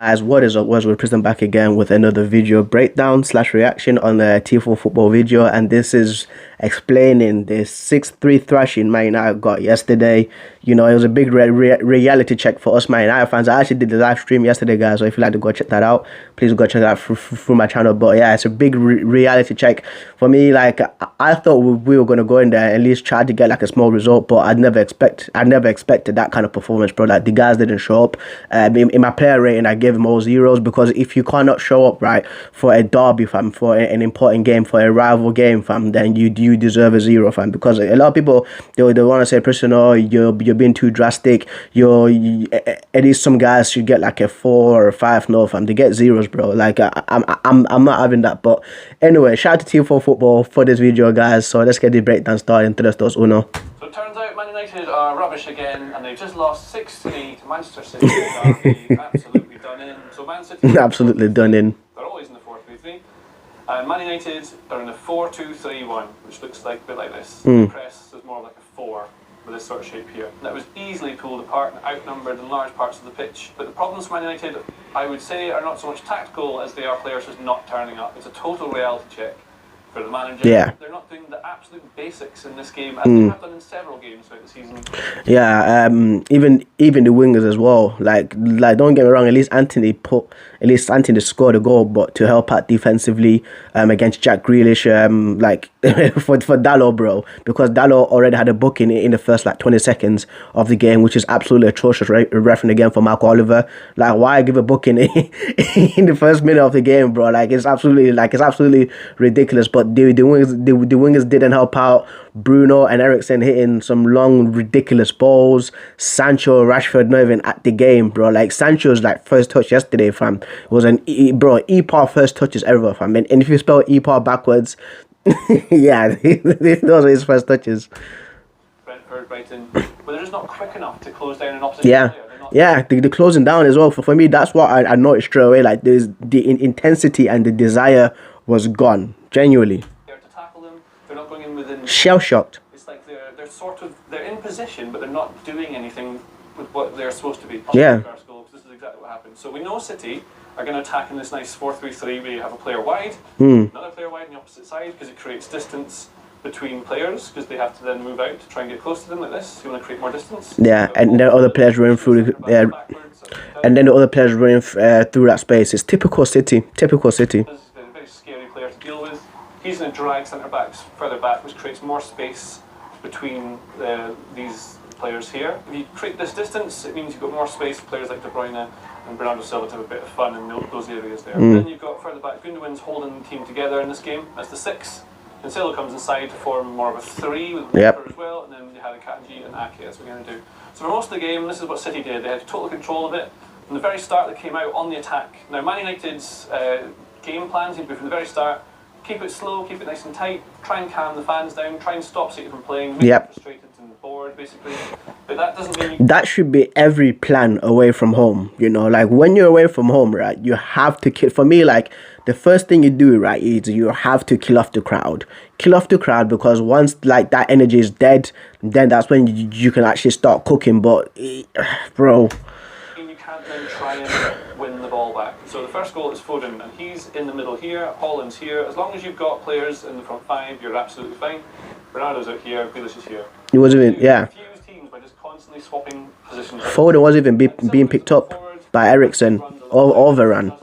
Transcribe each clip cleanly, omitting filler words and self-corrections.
As what is up, we're present back again with another video breakdown slash reaction on the T4 football video, and this is explaining the 6-3 thrashing Man United got yesterday. You know, it was a big reality check for us Man United fans. I actually did the live stream yesterday, guys, so if you'd like to go check that out, please go check that out through my channel. But yeah, it's a big reality check for me. Like, I thought we were going to go in there and at least try to get like a small result, but I never expected that kind of performance, bro. Like, the guys didn't show up. In my player rating, I gave them all zeros, because if you cannot show up, right, for a derby, fam, for an important game, for a rival game, fam, then you deserve a zero, fam. Because a lot of people, they want to say, Preston, oh, you're being too drastic. At least some guys should get like a 4 or 5. No, fam, they get zeros, bro. Like, I'm not having that. But anyway, shout out to T4 Football for this video, guys. So let's get the breakdown started. Tres, dos, uno. So it turns out Man United are rubbish again, and they've just lost 6-3 to Manchester City. Absolutely done in. So Man City absolutely done in. They're always in the 4-3-3. And Man United are in the 4-2-3-1, which looks like a bit like this. The press is more like a 4 with this sort of shape here. And that was easily pulled apart and outnumbered in large parts of the pitch. But the problems for Man United, I would say, are not so much tactical as they are players just not turning up. It's a total reality check for the manager. Yeah. They're not doing the absolute basics in this game, as they have done in several games throughout the season. Yeah, even the wingers as well. Like don't get me wrong, at least Anthony scored a goal, but to help out defensively against Jack Grealish, like for Dalot, bro, because Dalot already had a booking in the first like 20 seconds of the game, which is absolutely atrocious. Referring again for Marco Oliver, like, why give a booking in the first minute of the game, bro? Like, it's absolutely ridiculous. But the wingers didn't help out. Bruno and Eriksen hitting some long, ridiculous balls. Sancho, Rashford not even at the game, bro. Like, Sancho's like first touch yesterday, fam, was an EPAR first touches ever, fam. And if you spell EPAR backwards, yeah, those are his first touches. Brentford, Brighton, but they're just not quick enough to close down an opposition player. Yeah, the closing down as well. For me, that's what I noticed straight away. Like, there's the intensity and the desire was gone, genuinely. They're to tackle them. They're not going in within. Shell shocked. It's like they're in position, but they're not doing anything with what they're supposed to be. Yeah. This is exactly what happened. So we know City are going to attack in this nice 4-3-3 where you have a player wide, another player wide on the opposite side, because it creates distance between players, because they have to then move out to try and get close to them like this. So you want to create more distance. Yeah, and then other players running through and then the other players running through that space. It's typical City. Typical City. This is a very scary player to deal with. He's going to drag centre backs further back, which creates more space between these players here. If you create this distance, it means you've got more space for players like De Bruyne and Bernardo Silva to have a bit of fun in those areas there. Then you've got further back, Gundogan's holding the team together in this game. That's the 6. Cancelo comes inside to form more of a 3 with Walker as well, and then you had Akanji and Ake. That's what we're going to do. So for most of the game, this is what City did. They had total control of it. From the very start, they came out on the attack. Now, Man United's game plan seemed to be from the very start: keep it slow, keep it nice and tight, try and calm the fans down, try and stop City from playing, make them frustrated and bored, basically. But that doesn't mean that should be every plan away from home. You know, like, when you're away from home, right, you have to kill. For me, like, the first thing you do, right, is you have to kill off the crowd. Kill off the crowd, because once like that energy is dead, then that's when you can actually start cooking. But bro, you can't then try and win the ball back. So the first goal is Foden, and he's in the middle here. Holland's here. As long as you've got players in the front 5, you're absolutely fine. Bernardo's out here. Grealish is here. He wasn't even confuse teams by just constantly swapping positions. Foden wasn't even being picked up by Eriksen or Varane.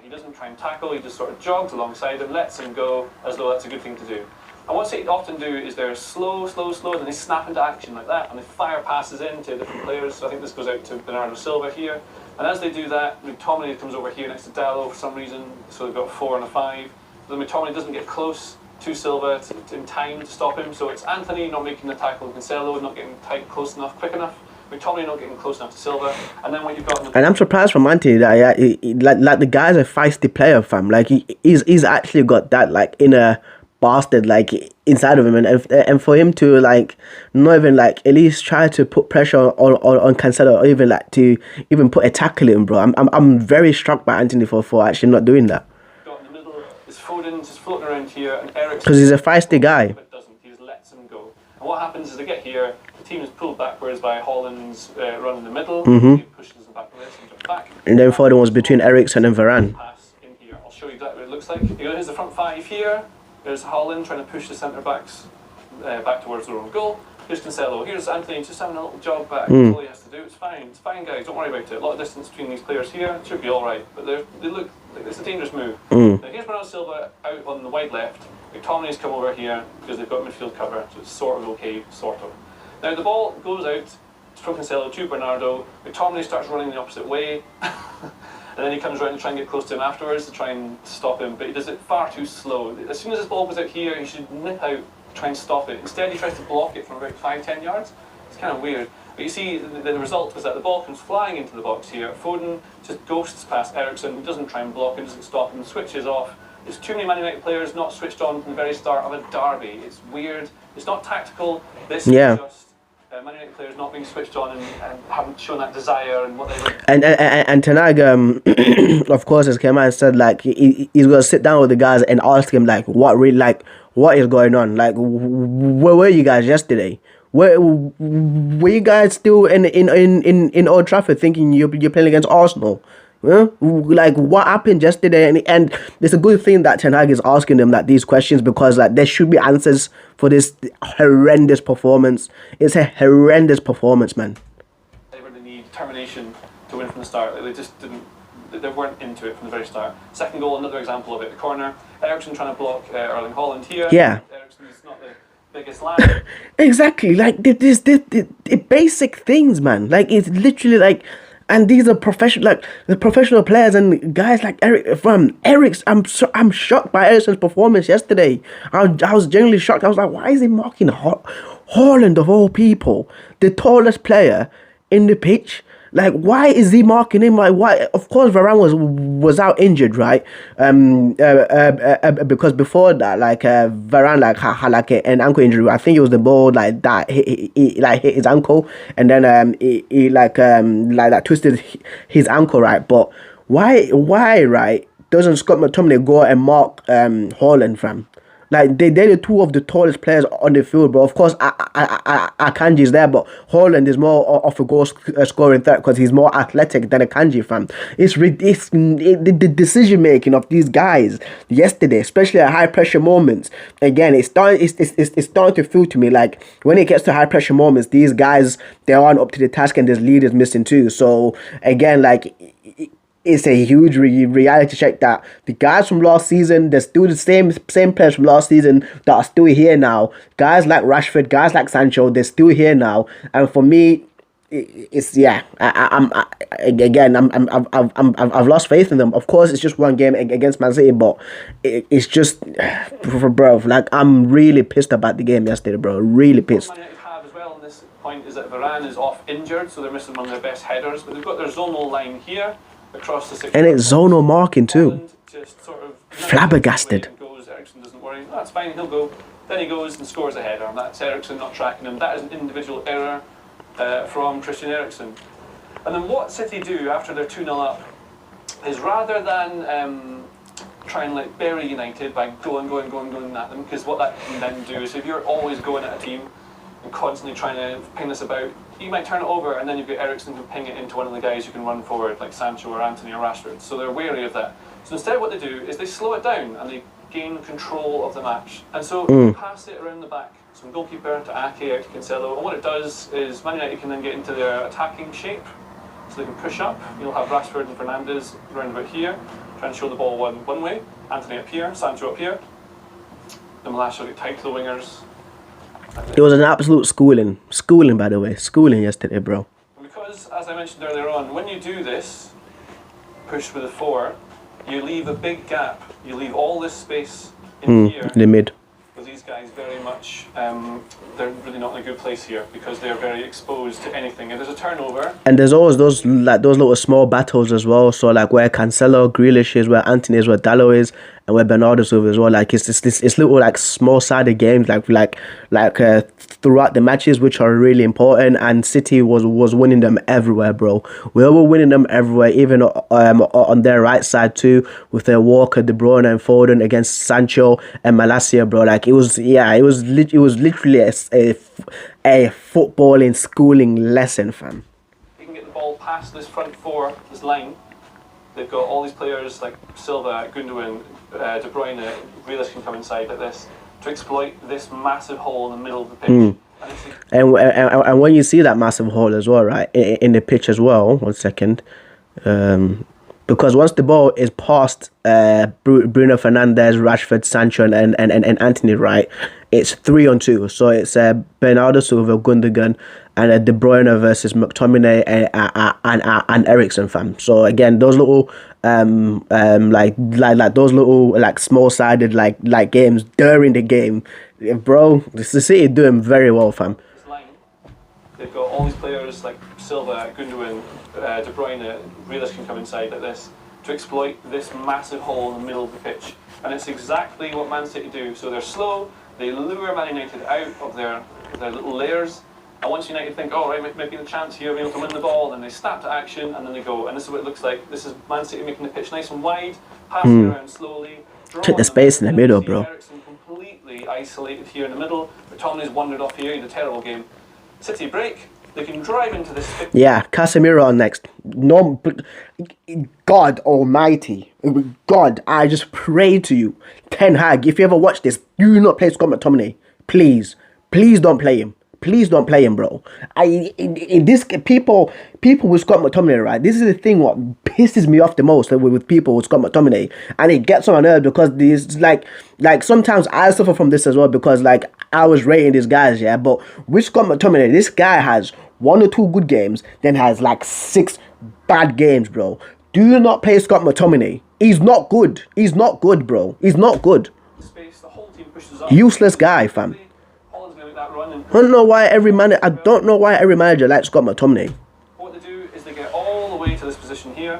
He doesn't try and tackle, he just sort of jogs alongside him, lets him go as though that's a good thing to do. And what City often do is they're slow, and then they snap into action like that, and they fire passes into different players. So I think this goes out to Bernardo Silva here. And as they do that, McTominay comes over here next to Dalot for some reason, so they've got 4 and a 5. So McTominay doesn't get close to Silva in time to stop him, so it's Anthony not making the tackle, and Cancelo not getting tight, close enough, quick enough. McTominay not getting close enough to Silva, and then what you've got. And I'm surprised from Anthony that like the guy's a feisty player, fam. Like, he's actually got that like inner bastard like inside of him, and for him to like not even like at least try to put pressure on Cancelo, or even like to even put a tackle in, bro. I'm very struck by Anthony for actually not doing that. In the middle is Foden just floating around here, and Eric, because he's a feisty guy. But doesn't. He just lets him go. And what happens is they get here, the team is pulled backwards by Holland's run in the middle. He pushes them back with this and back. And then Foden was between Eriksen and Varane. Pass in here. I'll show you exactly what it looks like. Here's the front five here. There's Haaland trying to push the centre backs back towards their own goal. Here's Cancelo. Here's Anthony just having a little jog back. That's all he has to do. It's fine. It's fine, guys. Don't worry about it. A lot of distance between these players here. It should be all right. But they look like it's a dangerous move. Now here's Bernardo Silva out on the wide left. McTominay's come over here because they've got midfield cover, so it's sort of okay, sort of. Now the ball goes out from Cancelo to Bernardo. McTominay starts running the opposite way. And then he comes around to try and get close to him afterwards to try and stop him, but he does it far too slow. As soon as this ball goes out here, he should nip out, try and stop it. Instead, he tries to block it from about 5-10 yards. It's kind of weird. But you see, the result was that the ball comes flying into the box here. Foden just ghosts past Eriksen. He doesn't try and block him, doesn't stop him, switches off. There's too many Man United players not switched on from the very start of a derby. It's weird. It's not tactical. This is just Man United players not being switched on and haven't shown that desire and what they want. And TAG, of course, has came out and said like he's gonna sit down with the guys and ask him like what is going on? Like where were you guys yesterday? Were you guys still in Old Trafford thinking you're playing against Arsenal? Huh? Like what happened yesterday? And it's a good thing that TAG is asking them like these questions, because like there should be answers for this horrendous performance. It's a horrendous performance, man. They really need determination to win from the start. They just didn't. They weren't into it from the very start. Second goal, another example of it. The corner. Eriksen trying to block Erling Haaland here. Yeah. Eriksen's not the biggest lad. Exactly. Like this basic things, man. Like it's literally like. And these are the professional players and guys like Erik's. I'm shocked by Eriksen's performance yesterday. I was genuinely shocked. I was like, why is he marking Haaland of all people, the tallest player in the pitch? Like, why is he marking him? Like, why? Of course, Varane was out injured, right? Because before that, like Varane had like an ankle injury. I think it was the ball like that he like hit his ankle, and then he like twisted his ankle, right? But why right? Doesn't Scott McTominay go and mark Haaland, fam? Like they're the two of the tallest players on the field, but of course Akanji's there, but Haaland is more of a goal scoring threat because he's more athletic than Akanji, fam. The decision making of these guys yesterday, especially at high pressure moments. Again, it's starting to feel to me like when it gets to high pressure moments, these guys, they aren't up to the task and there's leaders missing too. So again, like. It's a huge reality check that the guys from last season, there's still the same players from last season that are still here now. Guys like Rashford, guys like Sancho, they're still here now. And for me, it's I've lost faith in them. Of course, it's just one game against Man City, but it's just, bro. Like I'm really pissed about the game yesterday, bro. Really pissed. What Man United have as well on this point is that Varane is off injured, so they're missing one of their best headers. But they've got their zonal line here. Across the 6 and it's zonal marking too. Just sort of flabbergasted. Eriksen doesn't worry. Oh, that's fine. He'll go. Then he goes and scores a header. And that's Eriksen not tracking him. That is an individual error from Christian Eriksen. And then what City do after they're 2-0 up is rather than try and like bury United by going at them, because what that can then do is if you're always going at a team and constantly trying to ping this about, you might turn it over and then you've got Eriksen who ping it into one of the guys who can run forward, like Sancho or Anthony or Rashford. So they're wary of that. So instead what they do is they slow it down and they gain control of the match. And so they pass it around the back. From goalkeeper to Ake, out to Cancelo. And what it does is Man United can then get into their attacking shape. So they can push up. You'll have Rashford and Fernandes round about here, trying to show the ball one way. Anthony up here, Sancho up here. Then Malacia get tight to the wingers. It was an absolute schooling, by the way, yesterday, bro. Because, as I mentioned earlier on, when you do this, push with a 4, you leave a big gap. You leave all this space in here. In the mid. With these guys very much, they're really not in a good place here because they're very exposed to anything. If there's a turnover, and there's always those little small battles as well. So like where Cancelo, Grealish is, where Anthony is, where Dalot is, and where Bernardo's over as well. Like it's little like small sided games like throughout the matches, which are really important. And City was winning them everywhere, bro. We were winning them everywhere, even on their right side too, with their Walker, De Bruyne, and Foden against Sancho and Malacia, bro. Like it was literally a footballing schooling lesson, fam. you can get the ball past this front four, this line, they've got all these players like Silva, Gundogan, De Bruyne, Grealish can come inside like this to exploit this massive hole in the middle of the pitch. And when you see that massive hole as well, right, in the pitch as well, 1 second, because once the ball is past Bruno Fernandes, Rashford, Sancho, and Anthony, right, it's 3-on-2. So it's Bernardo Silva, Gundogan, and De Bruyne versus McTominay and Eriksen, fam. So again, those little like those little like small-sided like games during the game, bro. The City doing very well, fam. They've got all these players like Silva, Gundogan, De Bruyne, Grealish can come inside like this to exploit this massive hole in the middle of the pitch. And it's exactly what Man City do. So they're slow, they lure Man United out of their little layers. And once United think, oh, right, maybe a chance here, maybe able to win the ball, then they snap to action and then they go. And this is what it looks like. This is Man City making the pitch nice and wide, passing around slowly. Took the space in the middle, bro. Eriksen completely isolated here in the middle. McTominay's wandered off here, he had a terrible game. City break. They can drive into this. Yeah, Casemiro on next. No, God Almighty, God, I just pray to you, Ten Hag. If you ever watch this, do not play Scott McTominay, please. Please don't play him. Please don't play him, bro. In this people with Scott McTominay, right? This is the thing what pisses me off the most with people with Scott McTominay, and it gets on my nerves because this like sometimes I suffer from this as well because like I was rating these guys, yeah. But with Scott McTominay, this guy has 1 or 2 good games, then has like 6 bad games, bro. Do not play Scott McTominay. He's not good. He's not good, bro. He's not good. Space, the whole team pushes up. Useless guy, fam. I don't know why every manager likes Scott McTominay. What they do is they get all the way to this position here.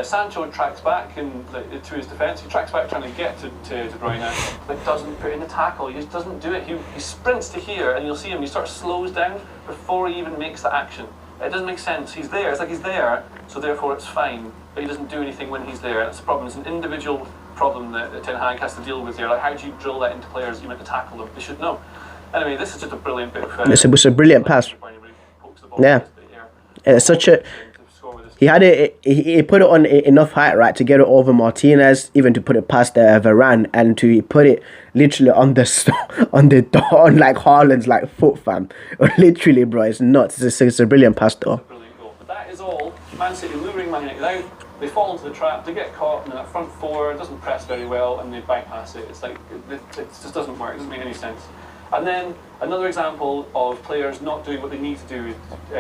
Sancho tracks back to his defence. He tracks back trying to get to De Bruyne, but doesn't put in the tackle. He just doesn't do it. He sprints to here, and you'll see him. He sort of slows down before he even makes the action. It doesn't make sense. He's there. It's like he's there, so therefore it's fine. But he doesn't do anything when he's there. That's the problem. It's an individual problem that Ten Hag has to deal with here. Like, how do you drill that into players? You meant to tackle them. They should know. Anyway, this is just a brilliant bit of... It's a brilliant pass. Yeah. It's such a... He had it. He put it on enough height, right, to get it over Martinez, even to put it past Varane, and to put it literally on like Haaland's like foot, fam. Literally, bro, it's nuts. It's a brilliant pass, though. It's a brilliant goal. But that is all. Man City luring Man United out. They fall into the trap. They get caught, and that front four doesn't press very well, and they bypass it. It's like it just doesn't work. It doesn't make any sense. And then another example of players not doing what they need to do,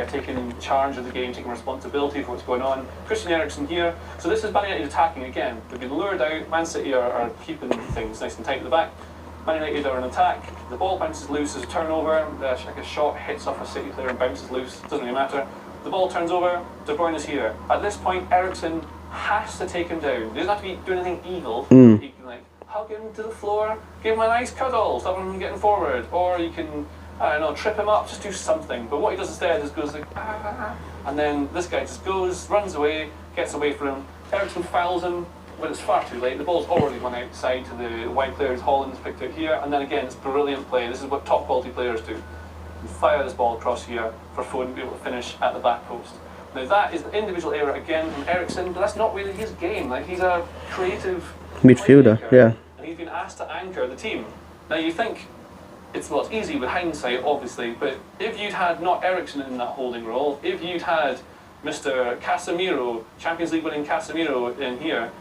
taking charge of the game, taking responsibility for what's going on. Christian Eriksen here. So this is Man United attacking again. They've been lured out. Man City are keeping things nice and tight at the back. Man United are in attack. The ball bounces loose as a turnover. Like a shot hits off a City player and bounces loose. Doesn't really matter. The ball turns over. De Bruyne is here. At this point, Eriksen has to take him down. He doesn't have to be doing anything evil. He can hug him to the floor, give him a nice cuddle, stop him from getting forward, or you can, I don't know, trip him up, just do something. But what he does instead is goes like, and then this guy just goes, runs away, gets away from him. Eriksen fouls him, but it's far too late. The ball's already gone outside to the wide players. Holland's picked out here, and then again, it's brilliant play. This is what top quality players do. You fire this ball across here for Foden to be able to finish at the back post. Now that is an individual error again from Eriksen, but that's not really his game. Like, he's a creative midfielder, yeah. And he's been asked to anchor the team. Now you think it's easy with hindsight, obviously, but if you'd had not Eriksen in that holding role, if you'd had Mr. Casemiro, Champions League winning Casemiro in here,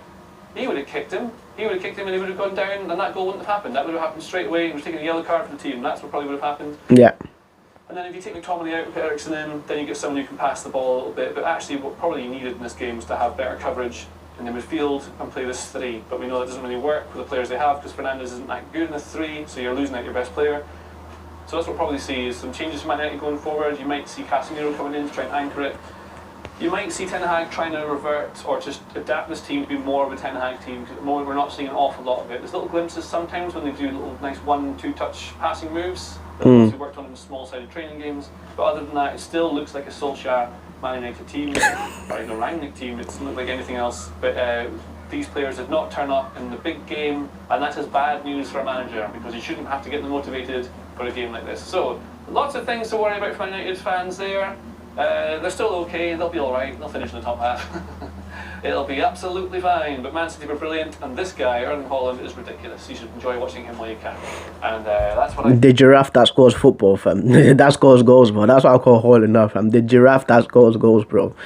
he would have kicked him. He would have kicked him and he would have gone down, and that goal wouldn't have happened. That would have happened straight away. He was taking a yellow card for the team. That's what probably would have happened. Yeah. And then if you take McTominay out and put Eriksen in, then you get someone who can pass the ball a little bit. But actually, what probably you needed in this game was to have better coverage in the midfield and play this 3. But we know that doesn't really work with the players they have because Fernandes isn't that good in the 3, so you're losing out your best player. So that's what we'll probably see is some changes from Man United going forward. You might see Casemiro coming in to try and anchor it. You might see Ten Hag trying to revert or just adapt this team to be more of a Ten Hag team. Because at the moment we're not seeing an awful lot of it. There's little glimpses sometimes when they do little nice 1-2 touch passing moves that we worked on in small-sided training games. But other than that, it still looks like a Solskjaer Man United team, or even a Rangnick team. It doesn't look like anything else. But these players did not turn up in the big game, and that is bad news for a manager because you shouldn't have to get them motivated for a game like this. So lots of things to worry about for Man United fans there. They're still okay, they'll be alright, they'll finish in the top half. It'll be absolutely fine, but Man City were brilliant, and this guy, Erling Haaland, is ridiculous. You should enjoy watching him while you can. And that's what I... The giraffe that scores football, fam. That scores goals, bro. That's what I call Haaland now, fam. The giraffe that scores goals, bro.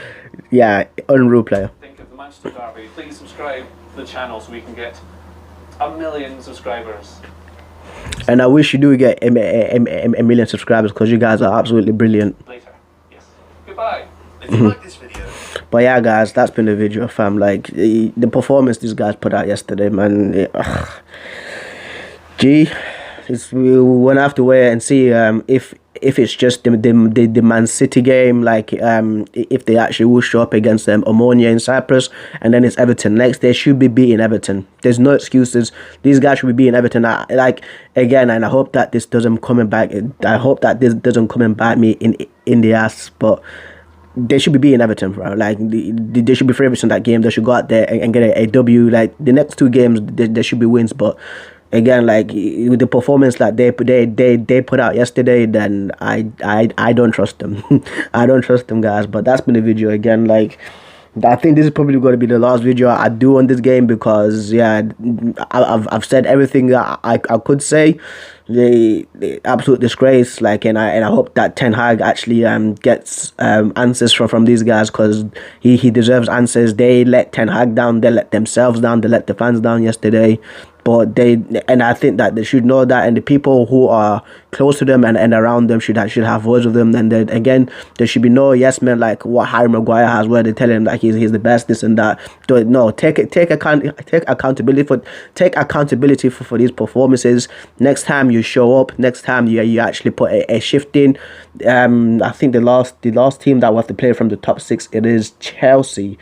Yeah, unreal player. Think of the Manchester Derby. Please subscribe to the channel so we can get 1 million subscribers. And I wish you do get a million subscribers, because you guys are absolutely brilliant. Later. Yes. Goodbye. If you like this video... But yeah, guys, that's been the video, fam. Like, the performance these guys put out yesterday, man. Gee, we're gonna have to wait and see if it's just the Man City game, like if they actually will show up against Omonia in Cyprus, and then it's Everton next. They should be beating Everton. There's no excuses. These guys should be beating Everton. Like, again, and I hope that this doesn't coming back. I hope that this doesn't come and bite me in the ass, but. They should be beating Everton, bro. Like, they should be favourites in that game. They should go out there and get a W. Like, the next two games, there should be wins. But again, like, with the performance that they put out yesterday, then I don't trust them. I don't trust them, guys. But that's been the video again. Like, I think this is probably going to be the last video I do on this game, because yeah, I've said everything that I could say. The absolute disgrace, like, and I hope that Ten Hag actually gets answers from these guys, because he deserves answers. They let Ten Hag down, they let themselves down, they let the fans down yesterday. But I think that they should know that, and the people who are close to them and around them should have words with them. And then again, there should be no yes men like what Harry Maguire has, where they tell him that he's the best, this and that. No, take accountability for these performances. Next time you show up, next time you actually put a shift in. I think the last team that will have to play from the top 6, it is Chelsea,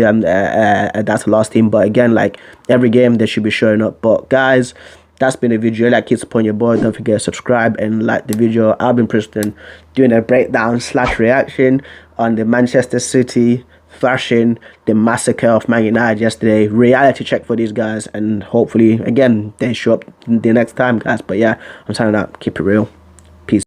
and that's the last team. But again, like, every game they should be showing up. But guys, that's been a video. Like, keep supporting your boy. Don't forget to subscribe and like the video. I've been Preston, doing a breakdown / reaction on the Manchester City thrashing the massacre of Man United yesterday. Reality check for these guys, and hopefully again they show up the next time, guys. But yeah, I'm signing out. Keep it real. Peace.